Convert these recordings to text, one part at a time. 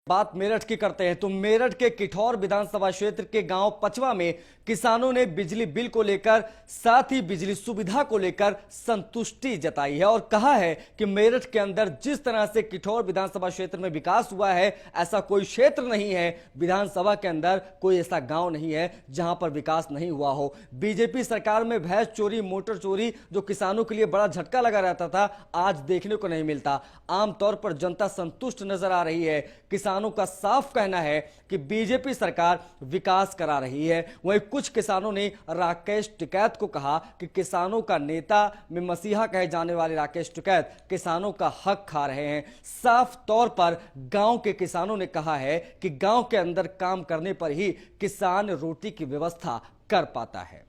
बात मेरठ की करते हैं तो मेरठ के किठौर विधानसभा क्षेत्र के गांव पचवा में किसानों ने बिजली बिल को लेकर साथ ही बिजली सुविधा को लेकर संतुष्टि जताई है और कहा है कि मेरठ के अंदर जिस तरह से किठौर विधानसभा क्षेत्र में विकास हुआ है ऐसा कोई क्षेत्र नहीं है, विधानसभा के अंदर कोई ऐसा गांव नहीं है जहां पर विकास नहीं हुआ हो। बीजेपी सरकार में भैंस चोरी, मोटर चोरी जो किसानों के लिए बड़ा झटका लगा रहता था, आज देखने को नहीं मिलता। आमतौर पर जनता संतुष्ट नजर आ रही है। किसानों का साफ कहना है कि बीजेपी सरकार विकास करा रही है। वहीं कुछ किसानों ने राकेश टिकैत को कहा कि किसानों का नेता में मसीहा कहे जाने वाले राकेश टिकैत किसानों का हक खा रहे हैं। साफ तौर पर गांव के किसानों ने कहा है कि गांव के अंदर काम करने पर ही किसान रोटी की व्यवस्था कर पाता है।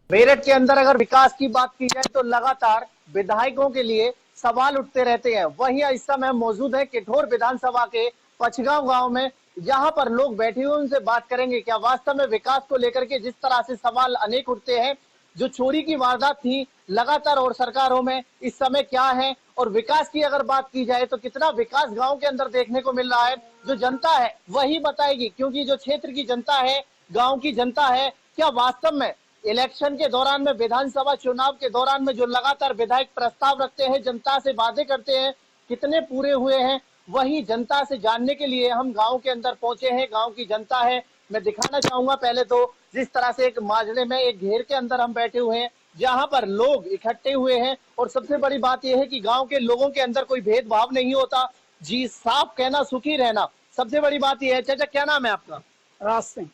मेरठ के अंदर अगर विकास की बात की जाए तो लगातार विधायकों के लिए सवाल उठते रहते हैं। वहीं इस समय मौजूद है किठौर विधानसभा के पचगांव गांव में, जहां पर लोग बैठे हुए उनसे बात करेंगे। क्या वास्तव में विकास को लेकर के जिस तरह से सवाल अनेक उठते हैं, जो चोरी की वारदात थी लगातार और सरकारों में, इस समय क्या है, और विकास की अगर बात की जाए तो कितना विकास गांव के अंदर देखने को मिल रहा है, जो जनता है वही बताएगी। क्योंकि जो क्षेत्र की जनता है, गाँव की जनता है, क्या वास्तव में इलेक्शन के दौरान में, विधानसभा चुनाव के दौरान में जो लगातार विधायक प्रस्ताव रखते हैं, जनता से वादे करते हैं, कितने पूरे हुए हैं, वही जनता से जानने के लिए हम गांव के अंदर पहुंचे हैं। गांव की जनता है, मैं दिखाना चाहूंगा पहले तो जिस तरह से एक माजरे में एक घेर के अंदर हम बैठे हुए हैं, जहां पर लोग इकट्ठे हुए हैं। और सबसे बड़ी बात यह है कि गांव के लोगों के अंदर कोई भेदभाव नहीं होता। जी, साफ कहना, सुखी रहना, सबसे बड़ी बात यह है। चाचा, क्या नाम है आपका? राज सिंह।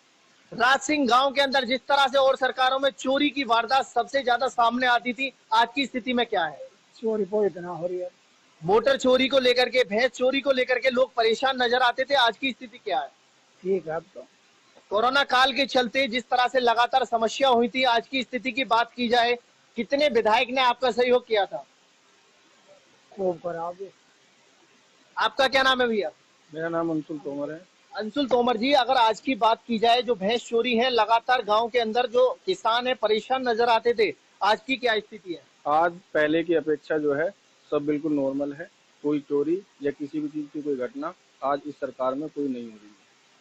राज सिंह, गांव के अंदर जिस तरह से और सरकारों में चोरी की वारदात सबसे ज्यादा सामने आती थी, आज की स्थिति में क्या है? चोरी बहुत इतना हो रही है। मोटर चोरी को लेकर के, भैंस चोरी को लेकर के लोग परेशान नजर आते थे, आज की स्थिति क्या है? ठीक है। अब तो कोरोना काल के चलते जिस तरह से लगातार समस्या हुई थी, आज की स्थिति की बात की जाए, कितने विधायक ने आपका सहयोग किया था? खूब खराब है। आपका क्या नाम है भैया? मेरा नाम अंशुल तोमर है। अंशुल तोमर जी, अगर आज की बात की जाए, जो भैंस चोरी है लगातार गांव के अंदर, जो किसान है परेशान नजर आते थे, आज की क्या स्थिति है? आज पहले की अपेक्षा जो है सब बिल्कुल नॉर्मल है। कोई चोरी या किसी भी चीज की कोई घटना आज इस सरकार में कोई नहीं हो रही है।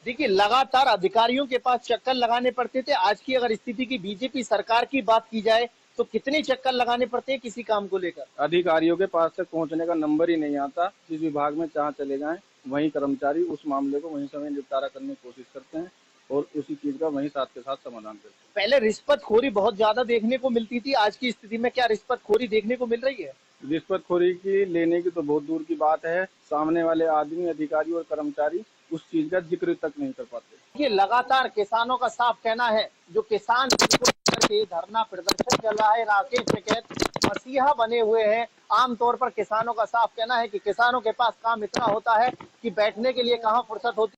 देखिए, लगातार अधिकारियों के पास चक्कर लगाने पड़ते थे। आज की अगर स्थिति की बीजेपी सरकार की बात की जाए तो कितने चक्कर लगाने पड़ते हैं किसी काम को लेकर? अधिकारियों के पास तक पहुंचने का नंबर ही नहीं आता। जिस विभाग में जहाँ चले जाएं, वहीं कर्मचारी उस मामले को वहीं समय निपटारा करने की कोशिश करते हैं और उसी चीज का वहीं साथ के साथ समाधान करते हैं। पहले रिश्वतखोरी बहुत ज्यादा देखने को मिलती थी, आज की स्थिति में क्या रिश्वतखोरी देखने को मिल रही है? रिश्वतखोरी की लेने की तो बहुत दूर की बात है। सामने वाले आदमी, अधिकारी और कर्मचारी उस चीज का जिक्र तक नहीं कर पाते। ये लगातार किसानों का साफ कहना है, जो किसान करके धरना प्रदर्शन चल रहा है, राकेश टिकैत मसीहा बने हुए हैं। आमतौर पर किसानों का साफ कहना है कि किसानों के पास काम इतना होता है कि बैठने के लिए कहाँ फुर्सत होती है।